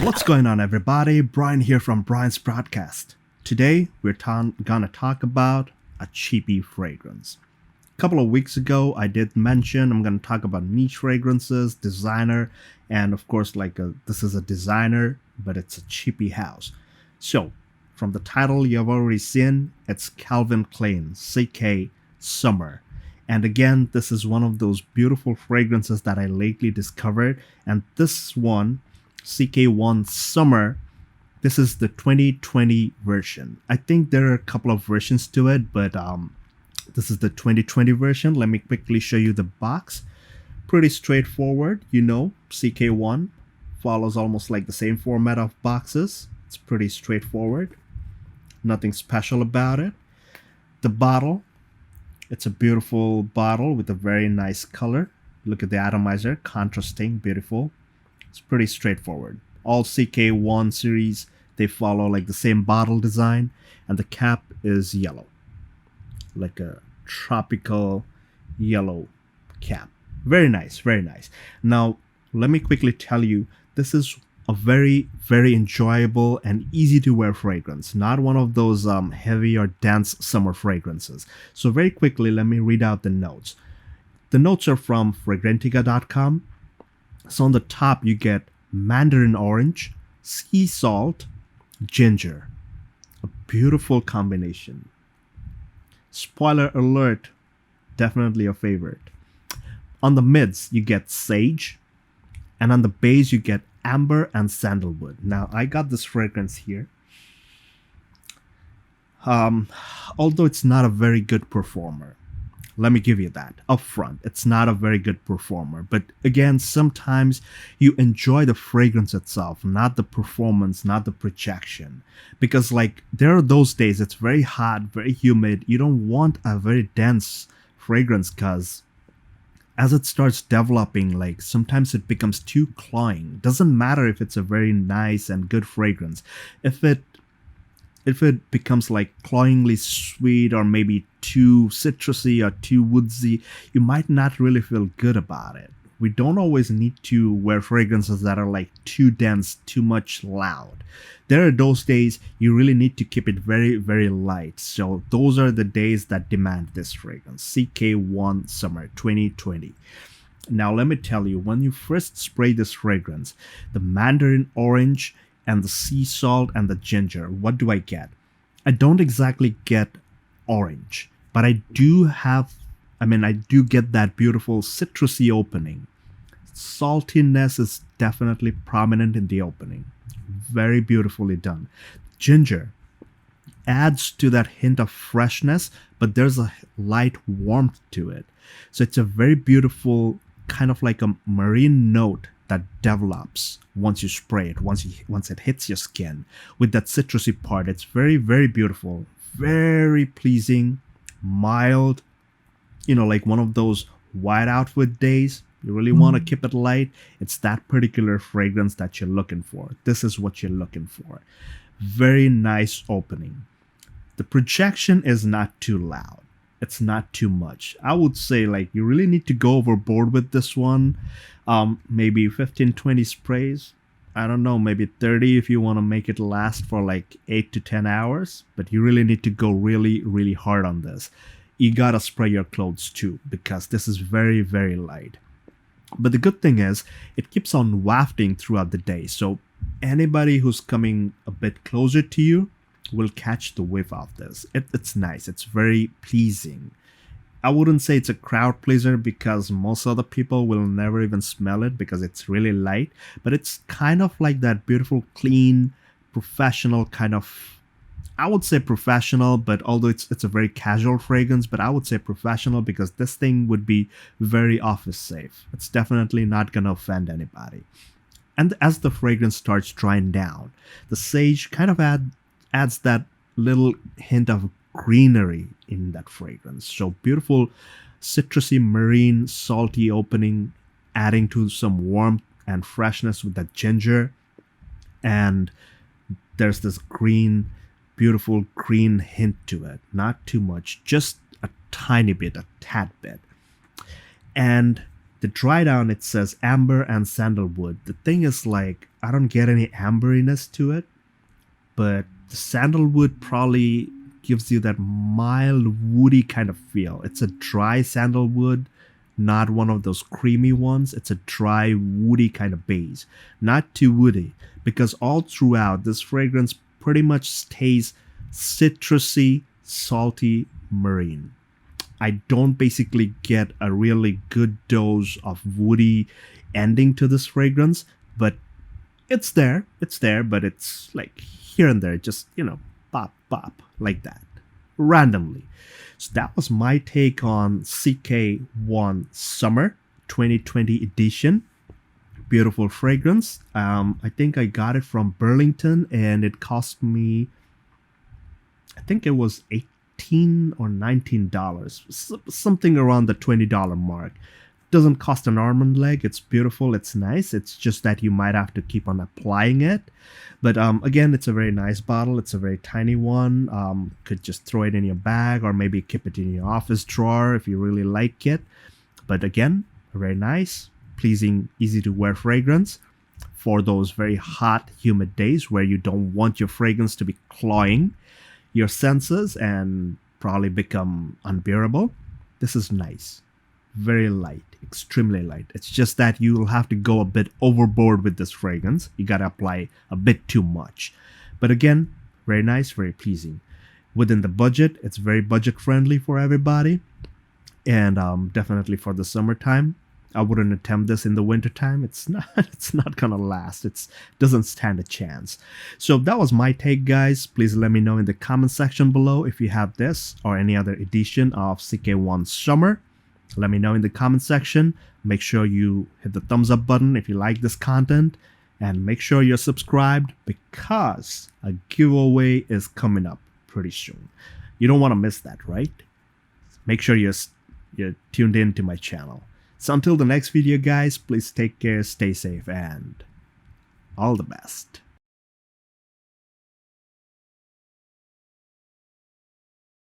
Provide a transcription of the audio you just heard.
What's going on, everybody? Brian here from Brian's Broadcast. Today, we're gonna talk about a cheapy fragrance. A couple of weeks ago, I did mention I'm gonna talk about niche fragrances, designer, and of course, this is a designer, but it's a cheapy house. So, from the title you have already seen, it's Calvin Klein CK Summer. And again, this is one of those beautiful fragrances that I lately discovered, and this one, CK1 Summer, this is the 2020 version. I think there are a couple of versions to it, but this is the 2020 version. Let me quickly show you the box. Pretty straightforward, CK1 follows almost like the same format of boxes. It's pretty straightforward. Nothing special about it. The bottle, it's a beautiful bottle with a very nice color. Look at the atomizer, contrasting, beautiful. It's pretty straightforward. All CK1 series, they follow like the same bottle design, and the cap is yellow, like a tropical yellow cap. Very nice, very nice. Now, let me quickly tell you, this is a very, very enjoyable and easy to wear fragrance, not one of those heavy or dense summer fragrances. So very quickly, let me read out the notes. The notes are from fragrantica.com. So on the top, you get mandarin orange, sea salt, ginger. A beautiful combination. Spoiler alert, definitely a favorite. On the mids, you get sage, and on the base, you get amber and sandalwood. Now, I got this fragrance here. Although it's not a very good performer. Let me give you that up front. It's not a very good performer. But again, sometimes you enjoy the fragrance itself, not the performance, not the projection. Because there are those days it's very hot, very humid. You don't want a very dense fragrance because as it starts developing, sometimes it becomes too cloying. Doesn't matter if it's a very nice and good fragrance. If it becomes cloyingly sweet or maybe too citrusy or too woodsy, you might not really feel good about it. We don't always need to wear fragrances that are too dense, too much loud. There are those days you really need to keep it very, very light. So those are the days that demand this fragrance, CK1 Summer 2020. Now let me tell you, when you first spray this fragrance, the mandarin orange and the sea salt and the ginger, what do I get? I don't exactly get orange, but I do get that beautiful citrusy opening. Saltiness is definitely prominent in the opening. Very beautifully done. Ginger adds to that hint of freshness, but there's a light warmth to it. So it's a very beautiful, kind of like a marine note that develops once you spray it, once it hits your skin with that citrusy part. It's very, very beautiful, very pleasing, mild, like one of those white outfit days. You really want to keep it light. It's that particular fragrance that you're looking for. This is what you're looking for. Very nice opening. The projection is not too loud. It's not too much. I would say you really need to go overboard with this one. Maybe 15-20 sprays. I don't know, maybe 30 if you want to make it last for 8 to 10 hours. But you really need to go really, really hard on this. You gotta spray your clothes too, because this is very, very light. But the good thing is it keeps on wafting throughout the day. So anybody who's coming a bit closer to you will catch the whiff of this. It's nice. It's very pleasing. I wouldn't say it's a crowd pleaser because most other people will never even smell it because it's really light. But it's kind of like that beautiful, clean, professional kind of, I would say professional, but although it's a very casual fragrance, but I would say professional because this thing would be very office safe. It's definitely not going to offend anybody. And as the fragrance starts drying down, the sage kind of adds that little hint of greenery in that fragrance. So beautiful, citrusy, marine, salty opening, adding to some warmth and freshness with that ginger. And there's this green, beautiful green hint to it. Not too much, just a tiny bit, a tad bit. And The dry down, it says amber and sandalwood. The thing is, like, I don't get any amberiness to it, but the sandalwood probably gives you that mild woody kind of feel. It's a dry sandalwood, not one of those creamy ones. It's a dry woody kind of base, not too woody, because all throughout this fragrance pretty much stays citrusy, salty, marine. I don't basically get a really good dose of woody ending to this fragrance, but it's there. It's there, but it's like here and there, just, pop, pop, like that, randomly. So that was my take on CK1 Summer 2020 edition. Beautiful fragrance. I think I got it from Burlington, and it cost me, I think it was $18 or $19, something around the $20 mark. Doesn't cost an arm and leg. It's beautiful, it's nice. It's just that you might have to keep on applying it. But again, it's a very nice bottle. It's a very tiny one. Could just throw it in your bag, or maybe keep it in your office drawer if you really like it. But again, very nice, pleasing, easy to wear fragrance for those very hot, humid days where you don't want your fragrance to be cloying your senses and probably become unbearable. This is nice. Very light, extremely light. It's just that you'll have to go a bit overboard with this fragrance. You gotta apply a bit too much. But again, very nice, very pleasing. Within the budget, it's very budget friendly for everybody. And definitely for the summertime. I wouldn't attempt this in the wintertime. It's not gonna last. It doesn't stand a chance. So that was my take, guys. Please let me know in the comment section below if you have this or any other edition of CK1 Summer. Let me know in the comment section. Make sure you hit the thumbs up button if you like this content, and make sure you're subscribed, because a giveaway is coming up pretty soon. You don't want to miss that, right? Make sure you're tuned in to my channel. So until the next video, guys, please take care, stay safe, and all the best.